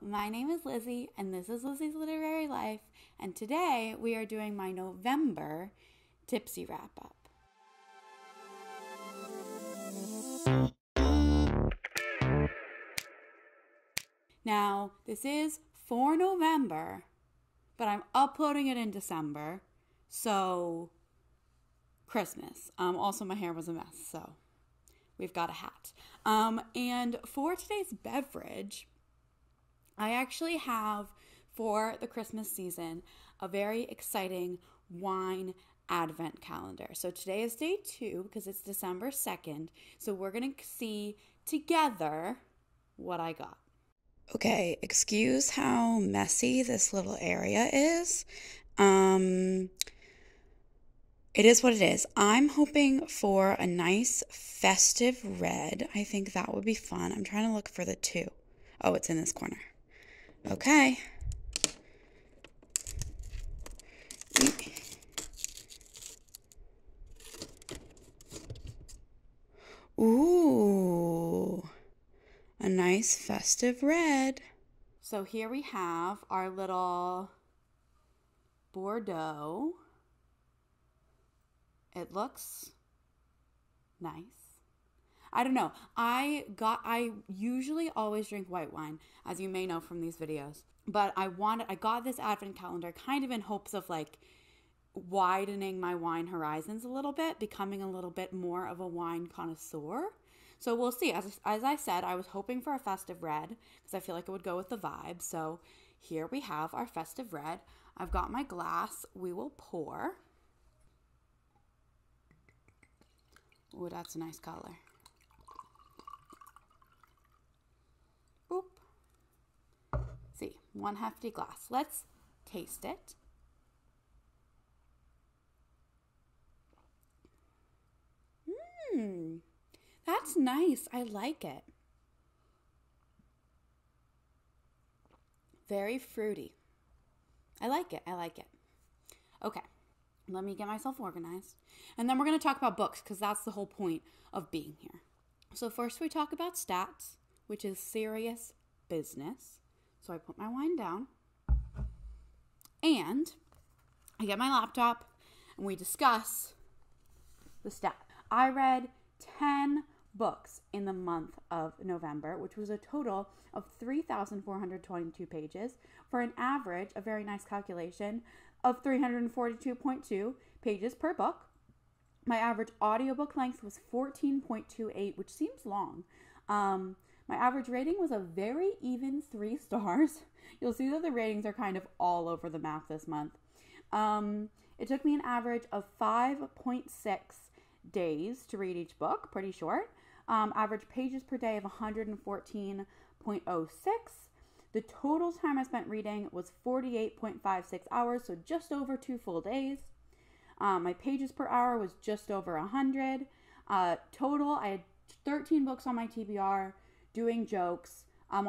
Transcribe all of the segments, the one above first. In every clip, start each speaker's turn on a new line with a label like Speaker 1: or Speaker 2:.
Speaker 1: my name is Lizzie, and this is Lizzie's Literary Life, and today we are doing my November Tipsy Wrap Up. Now, this is for November, but I'm uploading it in December, so Christmas. Also, my hair was a mess, so we've got a hat. And for today's beverage, I actually have, for the Christmas season, a very exciting wine advent calendar. So today is day 2 because it's December 2nd. So we're going to see together what I got. Okay, excuse how messy this little area is. It is what it is. I'm hoping for a nice festive red. I think that would be fun. I'm trying to look for the 2. Oh, it's in this corner. Okay. Ooh, a nice festive red. So here we have our little Bordeaux. It looks nice. I don't know. I usually always drink white wine, as you may know from these videos. But I got this advent calendar kind of in hopes of like widening my wine horizons a little bit, becoming a little bit more of a wine connoisseur. So we'll see. As I said, I was hoping for a festive red because I feel like it would go with the vibe. So here we have our festive red. I've got my glass. We will pour. Ooh, that's a nice color. Boop. See, one hefty glass. Let's taste it. That's nice. I like it. Very fruity. I like it. Okay, let me get myself organized. And then we're going to talk about books because that's the whole point of being here. So first we talk about stats, which is serious business. So I put my wine down and I get my laptop and we discuss the stat. I read 10 books in the month of November, which was a total of 3,422 pages for an average, a very nice calculation, of 342.2 pages per book. My average audiobook length was 14.28, which seems long. My average rating was a very even 3 stars. You'll see that the ratings are kind of all over the map this month. It took me an average of 5.6 days to read each book, pretty short. Average pages per day of 114.06. The total time I spent reading was 48.56 hours, so just over 2 full days. My pages per hour was just over 100. Total, I had 13 books on my TBR, doing jokes. I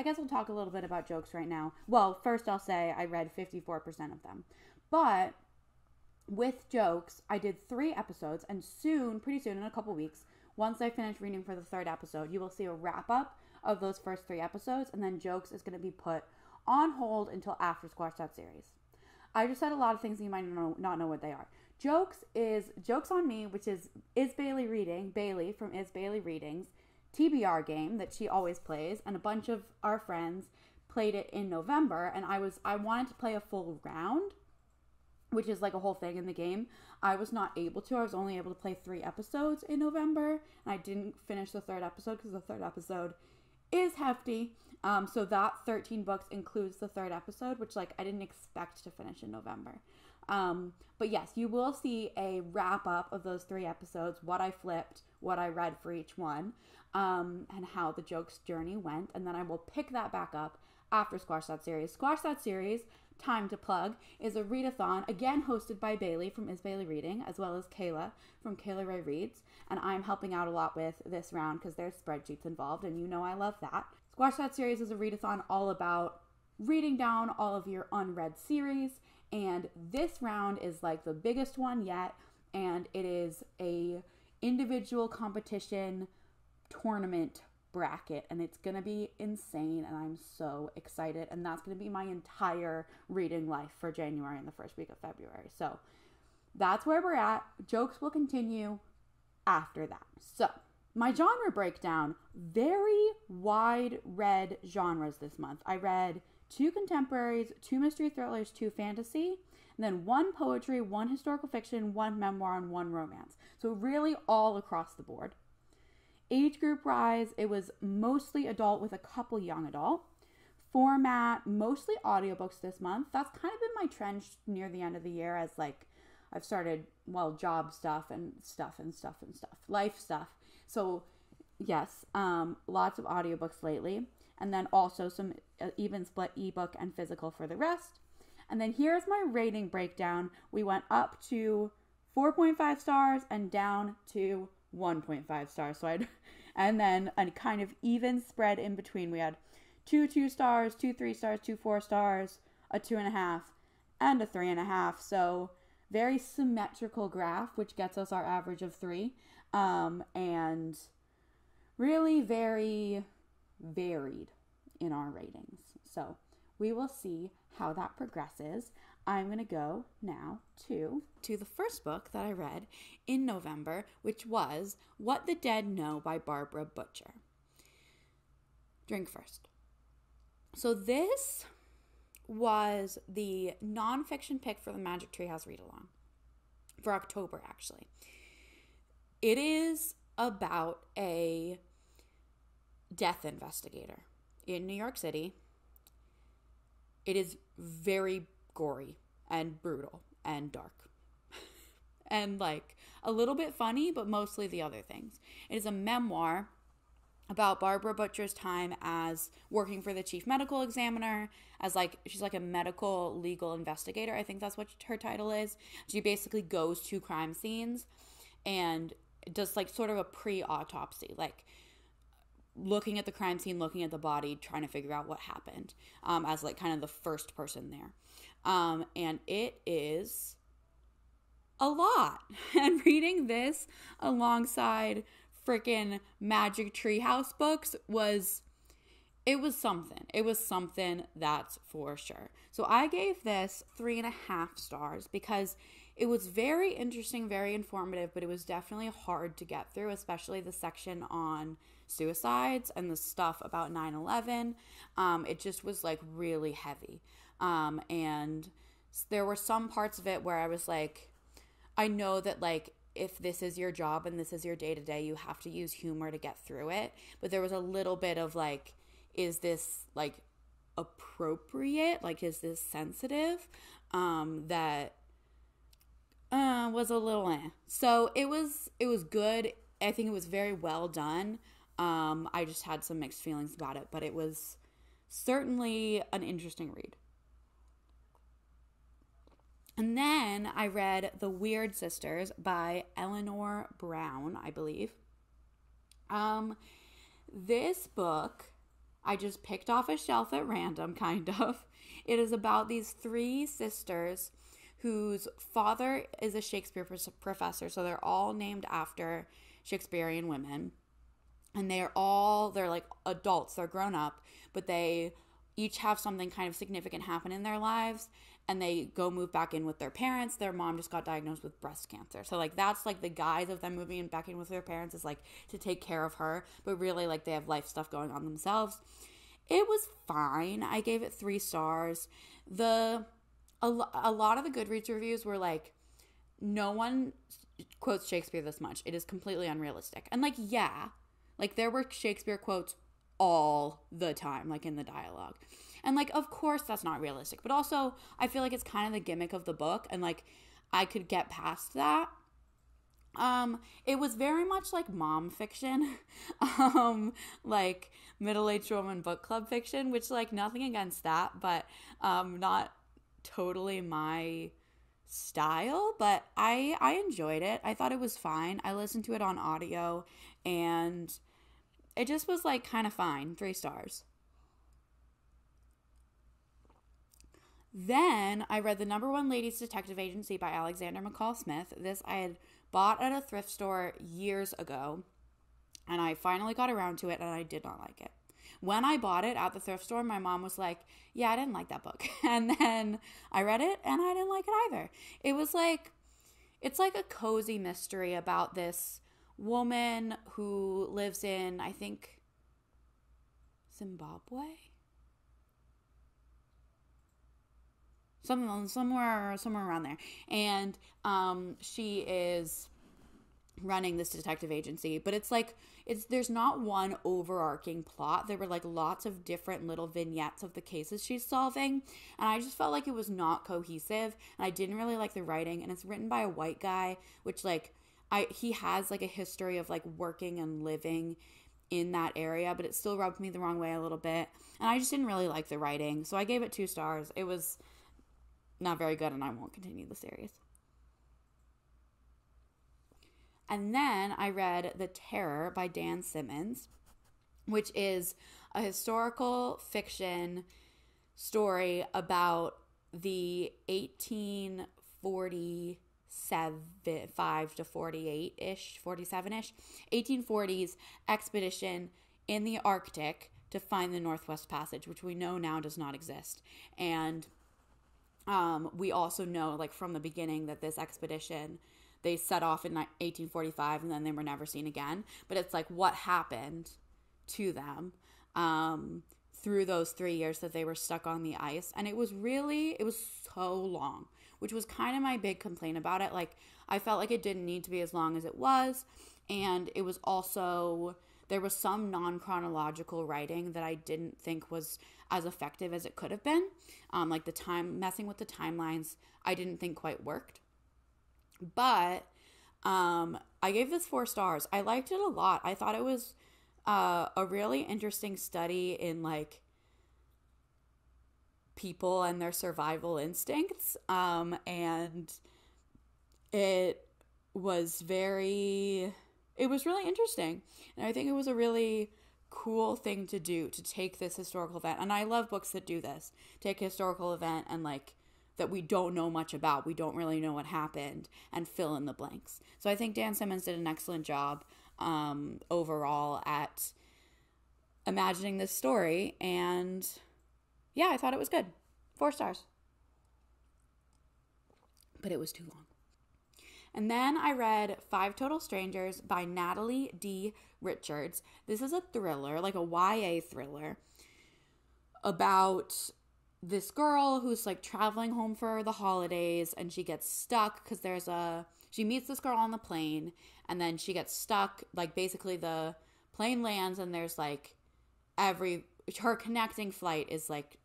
Speaker 1: guess we'll talk a little bit about jokes right now. Well, first I'll say I read 54% of them. But with jokes, I did 3 episodes, and pretty soon, in a couple weeks, once I finish reading for the 3rd episode, you will see a wrap up of those first 3 episodes, and then jokes is going to be put on hold until after Squash That Series. I just said a lot of things that you might not know what they are. Jokes is Jokes on Me, which is Bailey reading, Bailey from Is Bailey Readings, TBR game that she always plays, and a bunch of our friends played it in November, and I wanted to play a full round, which is like a whole thing in the game. I was not able to. I was only able to play 3 episodes in November, and I didn't finish the 3rd episode because the 3rd episode is hefty. So that 13 books includes the 3rd episode, which I didn't expect to finish in November. But yes, you will see a wrap up of those 3 episodes, what I flipped, what I read for each one, and how the jokes journey went. And then I will pick that back up after Squash That Series. Squash That Series, time to plug, is a readathon, again hosted by Bailey from Is Bailey Reading, as well as Kayla from Kayla Ray Reads. And I'm helping out a lot with this round because there's spreadsheets involved, and you know I love that. Squash That Series is a readathon all about reading down all of your unread series, and this round is like the biggest one yet, and it is a individual competition tournament bracket, and it's going to be insane, and I'm so excited, and that's going to be my entire reading life for January and the first week of February. So that's where we're at. Jokes will continue after that. So my genre breakdown, very wide read genres this month. I read 2 contemporaries, 2 mystery thrillers, 2 fantasy, and then 1 poetry, 1 historical fiction, 1 memoir, and 1 romance. So really all across the board. Age group wise, it was mostly adult with a couple young adult. Format, mostly audiobooks this month. That's kind of been my trend near the end of the year, as like I've started, job stuff and life stuff. So yes, lots of audiobooks lately. And then also some even split ebook and physical for the rest. And then here's my rating breakdown. We went up to 4.5 stars and down to 1.5 stars. And then a kind of even spread in between. We had 2 2 stars, 2 3 stars, 2 4 stars, a 2.5, and a 3.5. So very symmetrical graph, which gets us our average of 3. And really very varied in our ratings. So we will see how that progresses. I'm going to go now to the first book that I read in November, which was What the Dead Know by Barbara Butcher. Drink first. So this was the nonfiction pick for the Magic Treehouse Read Along for October, actually. It is about a death investigator in New York City. It is very gory and brutal and dark and like a little bit funny, but mostly the other things. It is a memoir about Barbara Butcher's time as working for the chief medical examiner, as like she's like a medical legal investigator. I think that's what her title is. She basically goes to crime scenes and does like sort of a pre-autopsy, like looking at the crime scene, looking at the body, trying to figure out what happened, as like kind of the first person there. And it is a lot. And reading this alongside freaking Magic Treehouse books was something. It was something, that's for sure. So I gave this 3.5 stars because it was very interesting, very informative, but it was definitely hard to get through, especially the section on suicides and the stuff about 9/11. It just was like really heavy. And there were some parts of it where I was like, I know that like if this is your job and this is your day-to-day, you have to use humor to get through it. But there was a little bit of like, is this like appropriate? Like, is this sensitive? That was a little So it was good. I think it was very well done. I just had some mixed feelings about it, but it was certainly an interesting read. And then I read The Weird Sisters by Eleanor Brown, I believe. This book I just picked off a shelf at random, kind of. It is about these 3 sisters whose father is a Shakespeare professor, so they're all named after Shakespearean women. And they're like adults, they're grown up, but they each have something kind of significant happen in their lives, and they go move back in with their parents. Their mom just got diagnosed with breast cancer. So like that's like the guise of them moving back in with their parents is like to take care of her, but really like they have life stuff going on themselves. It was fine. I gave it 3 stars. A lot of the Goodreads reviews were like, no one quotes Shakespeare this much. It is completely unrealistic. And like, yeah, like there were Shakespeare quotes all the time, like in the dialogue. And like, of course that's not realistic, but also I feel like it's kind of the gimmick of the book, and like I could get past that. It was very much like mom fiction, like middle-aged woman book club fiction, which like nothing against that, but not totally my style, but I enjoyed it. I thought it was fine. I listened to it on audio and it just was like kind of fine. 3 stars. Then I read The Number One Ladies Detective Agency by Alexander McCall Smith. This I had bought at a thrift store years ago. And I finally got around to it, and I did not like it. When I bought it at the thrift store, my mom was like, yeah, I didn't like that book. And then I read it, and I didn't like it either. It was like, it's like a cozy mystery about this woman who lives in, I think, Zimbabwe? Somewhere around there. And she is running this detective agency, but there's not one overarching plot. There were like lots of different little vignettes of the cases she's solving, and I just felt like it was not cohesive, and I didn't really like the writing. And it's written by a white guy, which he has like a history of like working and living in that area, but it still rubbed me the wrong way a little bit, and I just didn't really like the writing, so I gave it 2 stars. It was not very good, and I won't continue the series. And then I read The Terror by Dan Simmons, which is a historical fiction story about the 1845 to 48-ish, 47-ish, 1840s expedition in the Arctic to find the Northwest Passage, which we know now does not exist. And we also know, like, from the beginning that this expedition, they set off in 1845 and then they were never seen again. But it's like what happened to them through those 3 years that they were stuck on the ice. And it was so long, which was kind of my big complaint about it. Like, I felt like it didn't need to be as long as it was. And it was also, there was some non-chronological writing that I didn't think was as effective as it could have been. Like messing with the timelines, I didn't think quite worked. But I gave this 4 stars. I liked it a lot. I thought it was a really interesting study in like people and their survival instincts. And it was really interesting. And I think it was a really cool thing to do, to take this historical event. And I love books that do this. Take a historical event and like that we don't know much about. We don't really know what happened, and fill in the blanks. So I think Dan Simmons did an excellent job overall at imagining this story. And yeah, I thought it was good. 4 stars. But it was too long. And then I read 5 Total Strangers by Natalie D. Richards. This is a thriller, like a YA thriller, about this girl who's like traveling home for the holidays, and she gets stuck because she meets this girl on the plane, and then she gets stuck. Like, basically the plane lands and there's like her connecting flight is like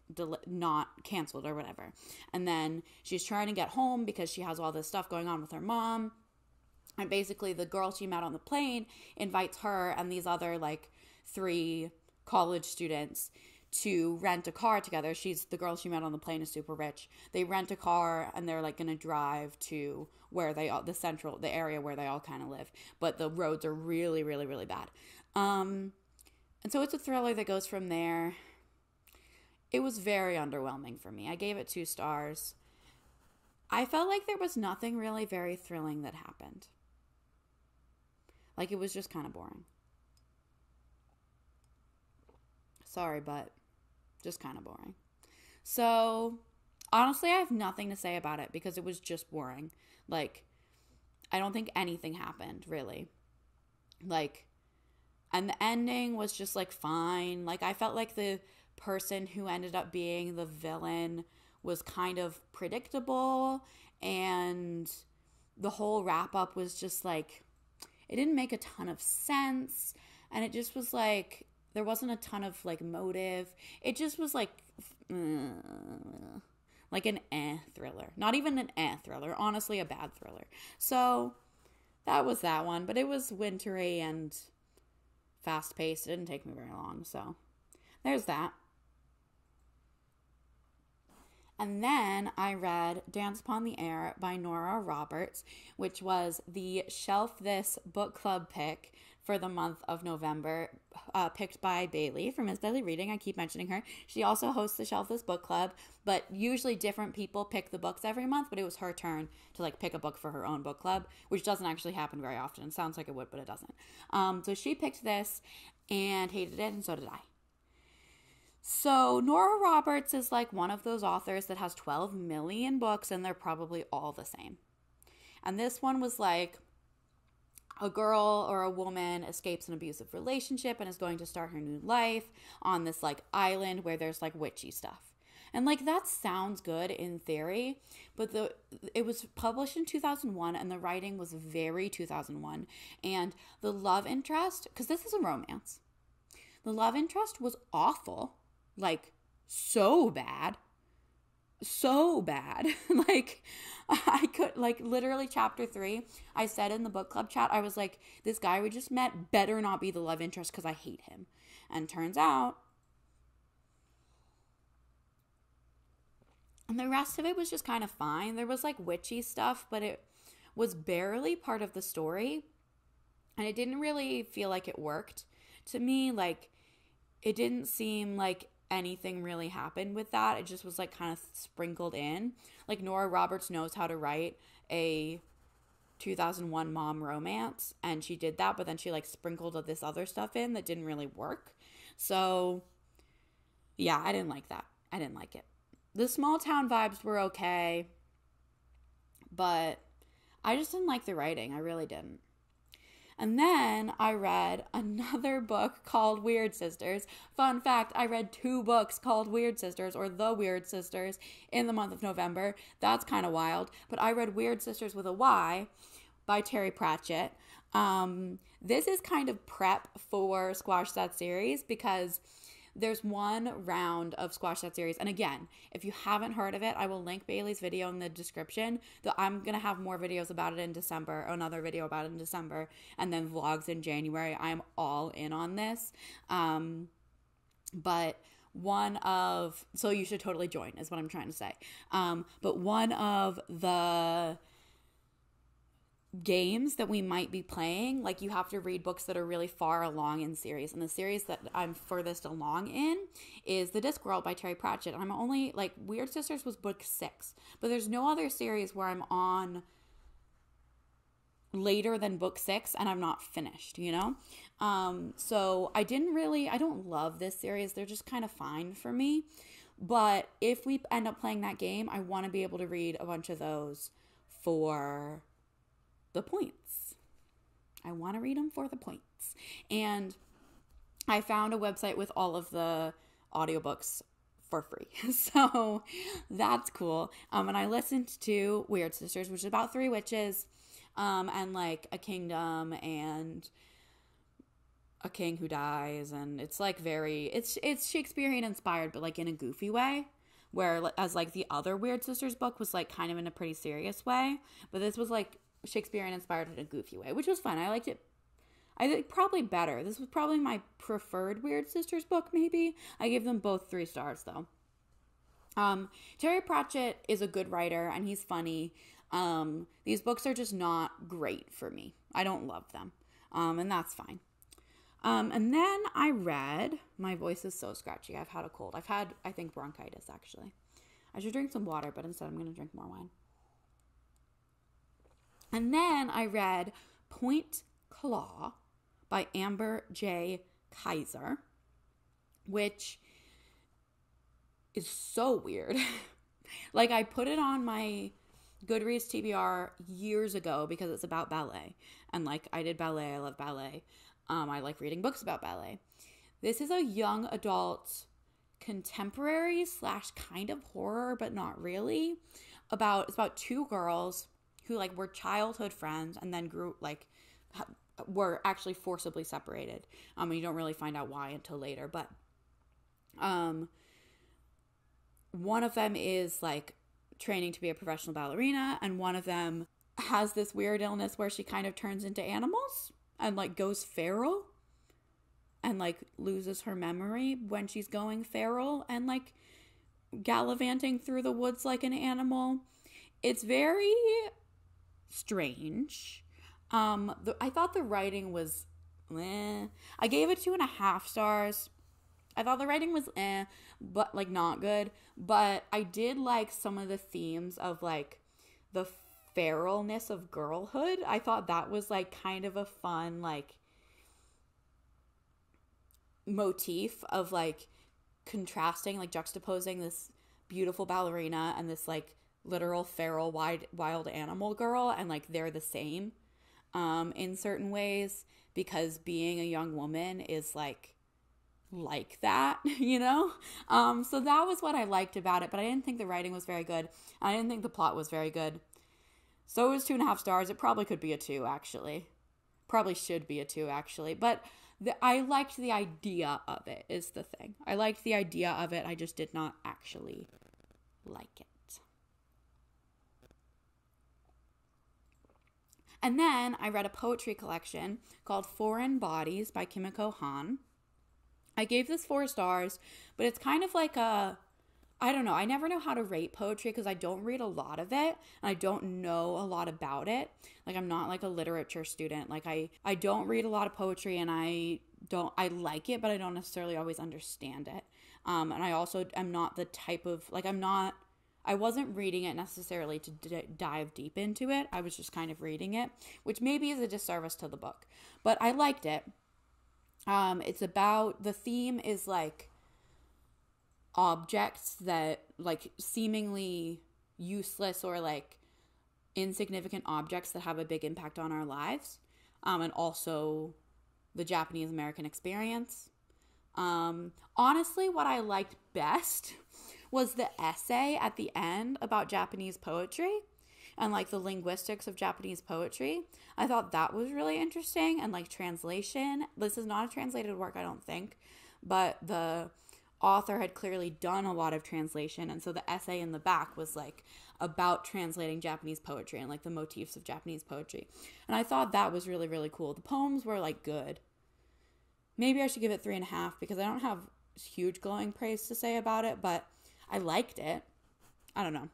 Speaker 1: not canceled or whatever. And then she's trying to get home because she has all this stuff going on with her mom. And basically the girl she met on the plane invites her and these other like 3 college students to rent a car together. The girl she met on the plane is super rich. They rent a car and they're like going to drive to where the area where they all kind of live. But the roads are really, really, really bad. And so it's a thriller that goes from there. It was very underwhelming for me. I gave it 2 stars. I felt like there was nothing really very thrilling that happened. Like, it was just kind of boring. Sorry, but just kind of boring. So, honestly, I have nothing to say about it because it was just boring. Like, I don't think anything happened, really. Like, and the ending was just, like, fine. Like, I felt like the person who ended up being the villain was kind of predictable, and the whole wrap-up was just, like, it didn't make a ton of sense, and it just was, like, there wasn't a ton of, like, motive. It just was, like an thriller. Not even an thriller. Honestly, a bad thriller. So, that was that one. But it was wintry and fast-paced. It didn't take me very long. So, there's that. And then I read Dance Upon the Air by Nora Roberts, which was the Shelf This book club pick for the month of November, picked by Bailey from Miss Daily Reading. I keep mentioning her. She also hosts the Shelf This Book Club, but usually different people pick the books every month, but it was her turn to like pick a book for her own book club, which doesn't actually happen very often. It sounds like it would, but it doesn't. So she picked this and hated it, and so did I. So Nora Roberts is like one of those authors that has 12 million books, and they're probably all the same. And this one was like, a girl or a woman escapes an abusive relationship and is going to start her new life on this like island where there's like witchy stuff. And like that sounds good in theory, but it was published in 2001 and the writing was very 2001. And the love interest, because this is a romance, the love interest was awful, like so bad. Like I could, like, literally chapter 3, I said in the book club chat, I was like, this guy we just met better not be the love interest because I hate him. And turns out, and the rest of it was just kind of fine. There was like witchy stuff, but it was barely part of the story, and it didn't really feel like it worked to me. Like, it didn't seem like anything really happened with that. It just was like kind of sprinkled in. Like, Nora Roberts knows how to write a 2001 mom romance, and she did that, but then she like sprinkled this other stuff in that didn't really work. So yeah, I didn't like that. I didn't like it. The small town vibes were okay, but I just didn't like the writing. I really didn't. And then I read another book called Weird Sisters. Fun fact, I read 2 books called Weird Sisters, or The Weird Sisters, in the month of November. That's kind of wild. But I read Weird Sisters with a Y by Terry Pratchett. This is kind of prep for Squash That Series, because there's one round of Squash That Series. And again, if you haven't heard of it, I will link Bailey's video in the description. I'm going to have more videos about it in December, another video about it in December, and then vlogs in January. I'm all in on this. But so you should totally join is what I'm trying to say. But one of the games that we might be playing, like, you have to read books that are really far along in series, and the series that I'm furthest along in is The Discworld by Terry Pratchett. I'm only, like, Weird Sisters was book 6, but there's no other series where I'm on later than book 6 and I'm not finished, you know? So I don't love this series. They're just kind of fine for me, but if we end up playing that game, I want to be able to read a bunch of those for the points. I want to read them for the points. And I found a website with all of the audiobooks for free. So that's cool. And I listened to Weird Sisters, which is about 3 witches, and like a kingdom and a king who dies. And it's like it's Shakespearean inspired, but like in a goofy way. Whereas like the other Weird Sisters book was like kind of in a pretty serious way. But this was like Shakespearean inspired in a goofy way, which was fun. I liked it. I think probably better. This was probably my preferred Weird Sisters book, maybe. I give them both 3 stars, though. Terry Pratchett is a good writer, and he's funny. These books are just not great for me. I don't love them, and that's fine. And then I read, my voice is so scratchy. I've had a cold. I've had, I think, bronchitis, actually. I should drink some water, but instead I'm going to drink more wine. And then I read Point Claw by Amber J. Kaiser, which is so weird. Like, I put it on my Goodreads TBR years ago because it's about ballet. And, like, I did ballet. I love ballet. I like reading books about ballet. This is a young adult contemporary / kind of horror, but not really. It's about 2 girls who like were childhood friends and then grew, like, were actually forcibly separated. And you don't really find out why until later. But one of them is like training to be a professional ballerina, and one of them has this weird illness where she kind of turns into animals and like goes feral and like loses her memory when she's going feral and like gallivanting through the woods like an animal. It's very strange. I thought the writing was I gave it 2.5 stars. I thought the writing was but like not good. But I did like some of the themes of like the feralness of girlhood. I thought that was like kind of a fun like motif of like contrasting, like juxtaposing this beautiful ballerina and this like literal feral wild animal girl, and like they're the same in certain ways, because being a young woman is like that, you know? So that was what I liked about it, but I didn't think the writing was very good. I didn't think the plot was very good. So it was 2.5 stars. It probably could be a 2, actually. Probably should be a 2, actually. But I liked the idea of it, is the thing. I liked the idea of it. I just did not actually like it. And then I read a poetry collection called Foreign Bodies by Kimiko Han. I gave this 4 stars, but it's kind of like I don't know. I never know how to rate poetry because I don't read a lot of it and I don't know a lot about it. Like, I'm not like a literature student. Like, I don't read a lot of poetry, and I like it, but I don't necessarily always understand it. And I also am not the type of, like, I wasn't reading it necessarily to dive deep into it. I was just kind of reading it, which maybe is a disservice to the book, but I liked it. It's about, the theme is like objects that like seemingly useless or like insignificant objects that have a big impact on our lives, and also the Japanese American experience. Honestly, what I liked best was the essay at the end about Japanese poetry and like the linguistics of Japanese poetry. I thought that was really interesting, and like translation. This is not a translated work, I don't think, but the author had clearly done a lot of translation, and so the essay in the back was like about translating Japanese poetry and like the motifs of Japanese poetry. And I thought that was really, really cool. The poems were like good. Maybe I should give it 3.5 because I don't have huge glowing praise to say about it, but I liked it. I don't know.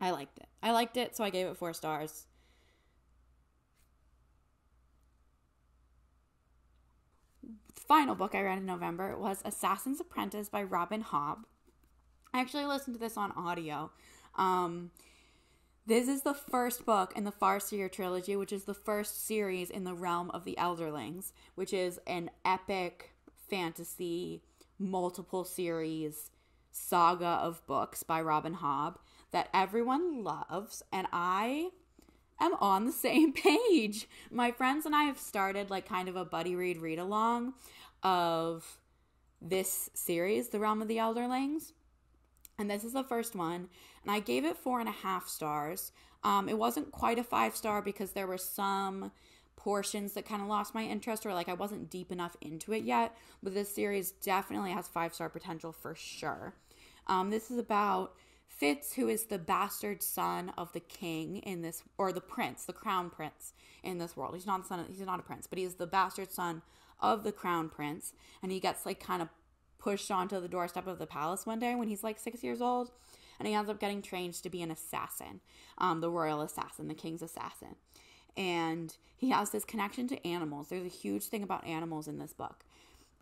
Speaker 1: I liked it, so I gave it 4 stars. The final book I read in November was Assassin's Apprentice by Robin Hobb. I actually listened to this on audio. This is the first book in the Farseer trilogy, which is the first series in the realm of the Elderlings, which is an epic fantasy, multiple series saga of books by Robin Hobb that everyone loves, and I am on the same page. My friends and I have started like kind of a buddy read along of this series, The Realm of the Elderlings, and this is the first one, and I gave it 4.5 stars. It wasn't quite a 5-star because there were some portions that kind of lost my interest, or like I wasn't deep enough into it yet, but this series definitely has 5-star potential for sure. This is about Fitz, who is the bastard son of the king in this, or the prince, the crown prince in this world. He's not a prince, but he's the bastard son of the crown prince, and he gets like kind of pushed onto the doorstep of the palace one day when he's like 6 years old, and he ends up getting trained to be an assassin, the royal assassin, the king's assassin. And he has this connection to animals. There's a huge thing about animals in this book.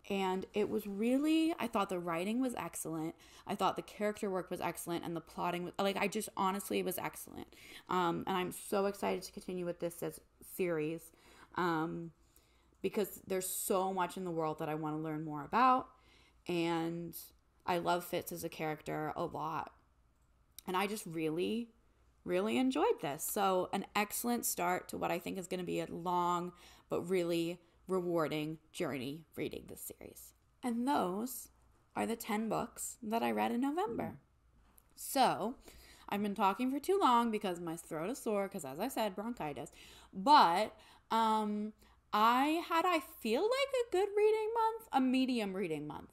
Speaker 1: And it was really, I thought the writing was excellent. I thought the character work was excellent, and the plotting was, like, I just honestly, it was excellent. And I'm so excited to continue with this series because there's so much in the world that I want to learn more about. And I love Fitz as a character a lot. And I just really, really enjoyed this. So an excellent start to what I think is going to be a long but really rewarding journey reading this series. And those are the 10 books that I read in November. So I've been talking for too long because my throat is sore because, as I said, bronchitis. But I feel like a good reading month, a medium reading month,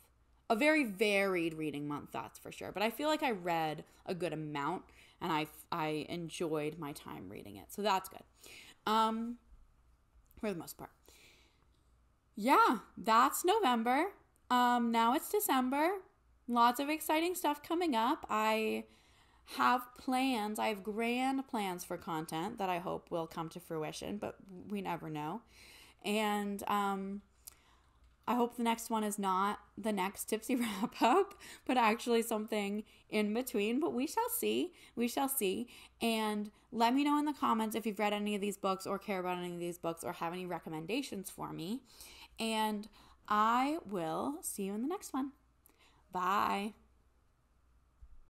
Speaker 1: a very varied reading month, that's for sure. But I feel like I read a good amount, and I enjoyed my time reading it. So that's good, for the most part. Yeah, that's November. Now it's December. Lots of exciting stuff coming up. I have plans. I have grand plans for content that I hope will come to fruition, but we never know. And I hope the next one is not the next Tipsy wrap up, but actually something in between. But we shall see. We shall see. And let me know in the comments if you've read any of these books or care about any of these books or have any recommendations for me. And I will see you in the next one. Bye.